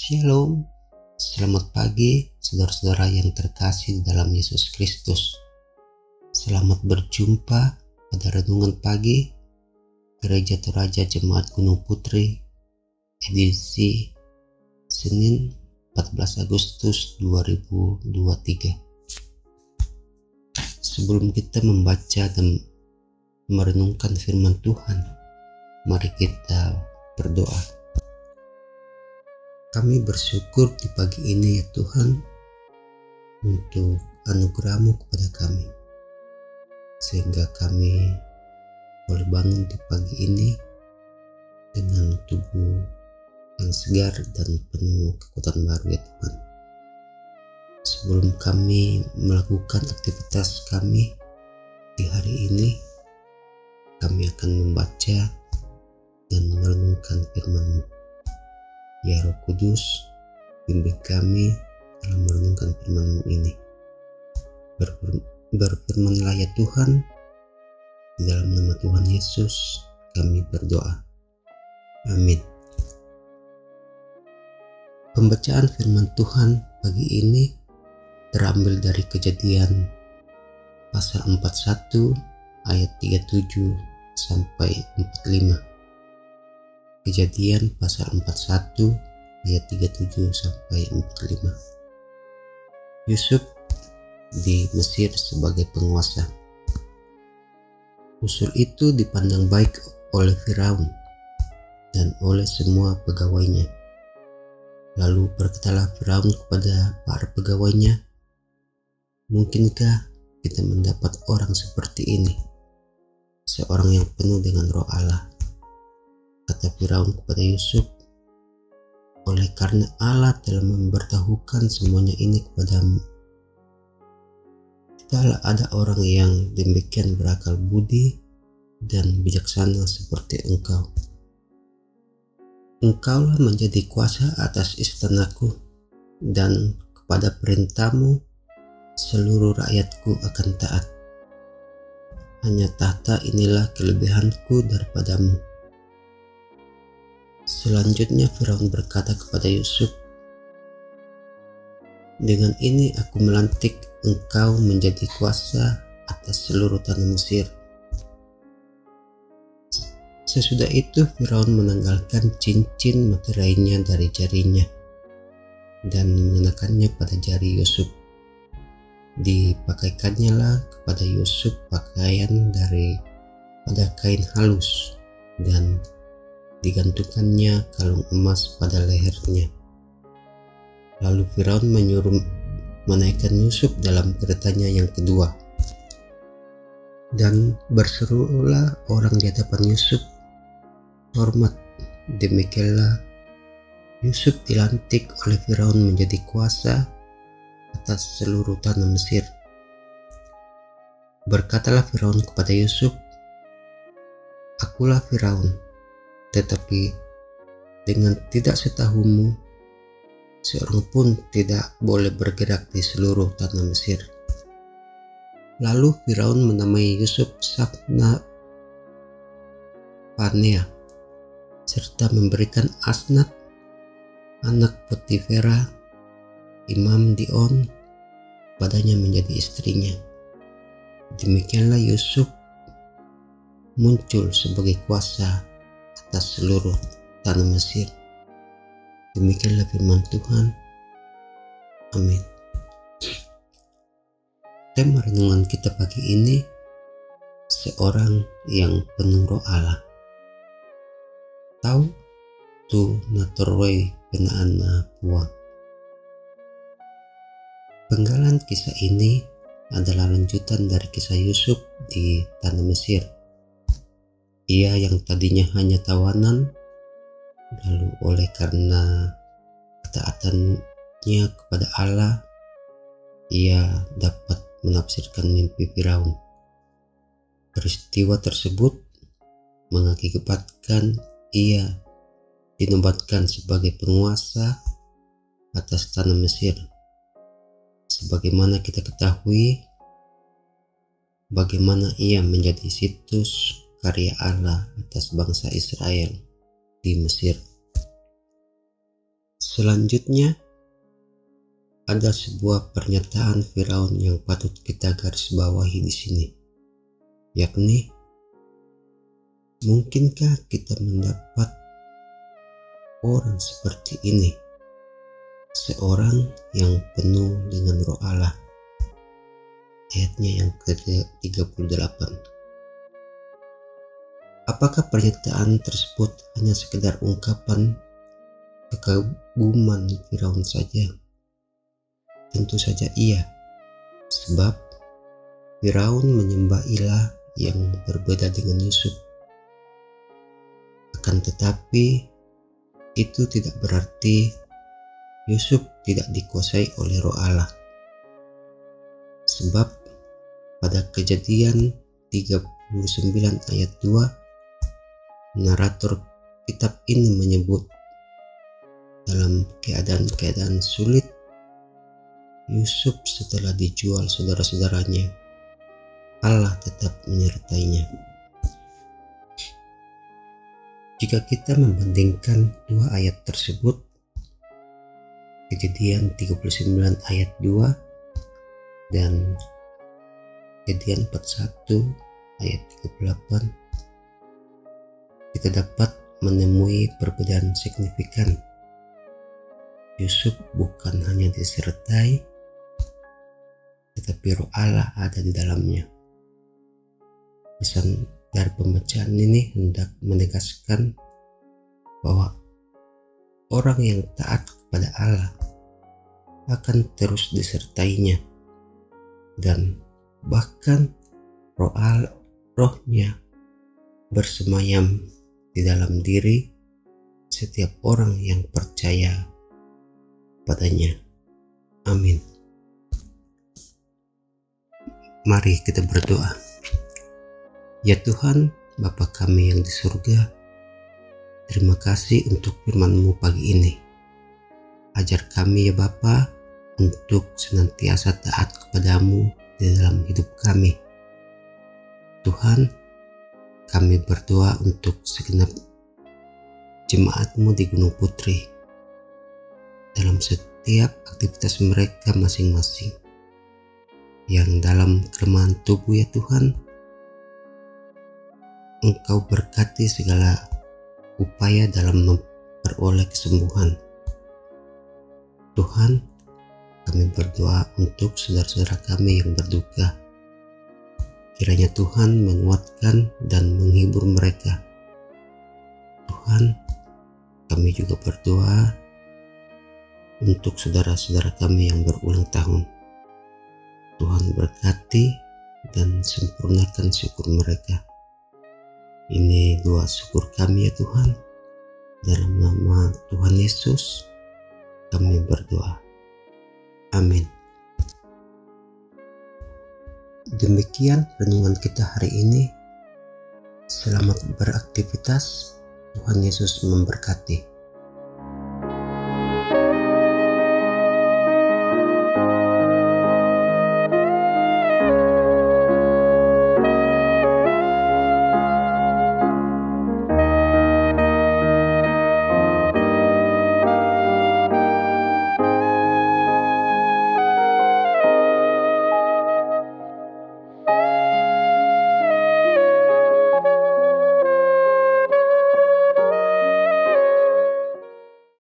Shalom, selamat pagi saudara-saudara yang terkasih dalam Yesus Kristus. Selamat berjumpa pada renungan pagi Gereja Toraja Jemaat Gunung Putri, edisi Senin 14 Agustus 2023. Sebelum kita membaca dan merenungkan firman Tuhan, mari kita berdoa. Kami bersyukur di pagi ini ya Tuhan untuk anugerah-Mu kepada kami, sehingga kami boleh bangun di pagi ini dengan tubuh yang segar dan penuh kekuatan baru ya Tuhan. Sebelum kami melakukan aktivitas kami di hari ini, kami akan membaca dan merenungkan firman-Mu. Ya Roh Kudus, bimbing kami dalam merenungkan firman-Mu ini. Berfirmanlah ya Tuhan, di dalam nama Tuhan Yesus kami berdoa. Amin. Pembacaan firman Tuhan pagi ini terambil dari Kejadian pasal 41 ayat 37 sampai 45. Kejadian pasal 41 ayat 37 sampai 45. Yusuf di Mesir sebagai penguasa. Usul itu dipandang baik oleh Firaun dan oleh semua pegawainya. Lalu berkatalah Firaun kepada para pegawainya, "Mungkinkah kita mendapat orang seperti ini, seorang yang penuh dengan roh Allah?" Kata Firaun kepada Yusuf, "Oleh karena Allah telah memberitahukan semuanya ini kepadamu, tidaklah ada orang yang demikian berakal budi dan bijaksana seperti engkau. Engkaulah menjadi kuasa atas istanaku, dan kepada perintahmu seluruh rakyatku akan taat. Hanya tahta inilah kelebihanku daripadamu." Selanjutnya Firaun berkata kepada Yusuf, "Dengan ini aku melantik engkau menjadi kuasa atas seluruh tanah Mesir." Sesudah itu Firaun menanggalkan cincin materainya dari jarinya dan mengenakannya pada jari Yusuf. Dipakaikannya lah kepada Yusuf pakaian daripada kain halus dan digantungkannya kalung emas pada lehernya. Lalu Firaun menyuruh menaikkan Yusuf dalam keretanya yang kedua. Dan berserulah orang di hadapan Yusuf, "Hormat!" Demikianlah Yusuf dilantik oleh Firaun menjadi kuasa atas seluruh tanah Mesir. Berkatalah Firaun kepada Yusuf, "Akulah Firaun, tetapi dengan tidak setahumu, seorang pun tidak boleh bergerak di seluruh tanah Mesir." Lalu Firaun menamai Yusuf Safna Panea, serta memberikan Asnat, anak Potifera, imam Dion, padanya menjadi istrinya. Demikianlah Yusuf muncul sebagai kuasa atas seluruh tanah Mesir. Demikianlah firman Tuhan. Amin. Tema renungan kita pagi ini, seorang yang penuh roh Allah. Tahu tu natoroi penaana puang. Penggalan kisah ini adalah lanjutan dari kisah Yusuf di tanah Mesir. Ia yang tadinya hanya tawanan, lalu oleh karena ketaatannya kepada Allah, ia dapat menafsirkan mimpi Firaun. Peristiwa tersebut mengakibatkan ia dinobatkan sebagai penguasa atas tanah Mesir. Sebagaimana kita ketahui, bagaimana ia menjadi situs karya Allah atas bangsa Israel di Mesir. Selanjutnya, ada sebuah pernyataan Firaun yang patut kita garis bawahi di sini, yakni, mungkinkah kita mendapat orang seperti ini, seorang yang penuh dengan Roh Allah? Ayatnya yang ke-38. Apakah pernyataan tersebut hanya sekedar ungkapan kekaguman Firaun saja? Tentu saja iya, sebab Firaun menyembah ilah yang berbeda dengan Yusuf. Akan tetapi, itu tidak berarti Yusuf tidak dikuasai oleh Roh Allah. Sebab pada Kejadian 39 ayat 2, narator kitab ini menyebut dalam keadaan-keadaan sulit, Yusuf setelah dijual saudara-saudaranya, Allah tetap menyertainya. Jika kita membandingkan dua ayat tersebut, Kejadian 39 ayat 2 dan Kejadian 41 ayat 38, kita dapat menemui perbedaan signifikan. Yusuf bukan hanya disertai, tetapi Roh Allah ada di dalamnya. Pesan dari pembacaan ini hendak menegaskan bahwa orang yang taat kepada Allah akan terus disertainya, dan bahkan rohnya bersemayam di dalam diri setiap orang yang percaya padanya. Amin. Mari kita berdoa. Ya Tuhan, Bapa kami yang di surga, terima kasih untuk firman-Mu pagi ini. Ajar kami ya Bapa untuk senantiasa taat kepadamu di dalam hidup kami. Tuhan, kami berdoa untuk segenap jemaat-Mu di Gunung Putri dalam setiap aktivitas mereka masing-masing, yang dalam kelemahan tubuh ya Tuhan, Engkau berkati segala upaya dalam memperoleh kesembuhan. Tuhan, kami berdoa untuk saudara-saudara kami yang berduka. Kiranya Tuhan menguatkan dan menghibur mereka. Tuhan, kami juga berdoa untuk saudara-saudara kami yang berulang tahun. Tuhan berkati dan sempurnakan syukur mereka. Ini doa syukur kami ya Tuhan. Dalam nama Tuhan Yesus kami berdoa. Amin. Demikian renungan kita hari ini. Selamat beraktivitas. Tuhan Yesus memberkati.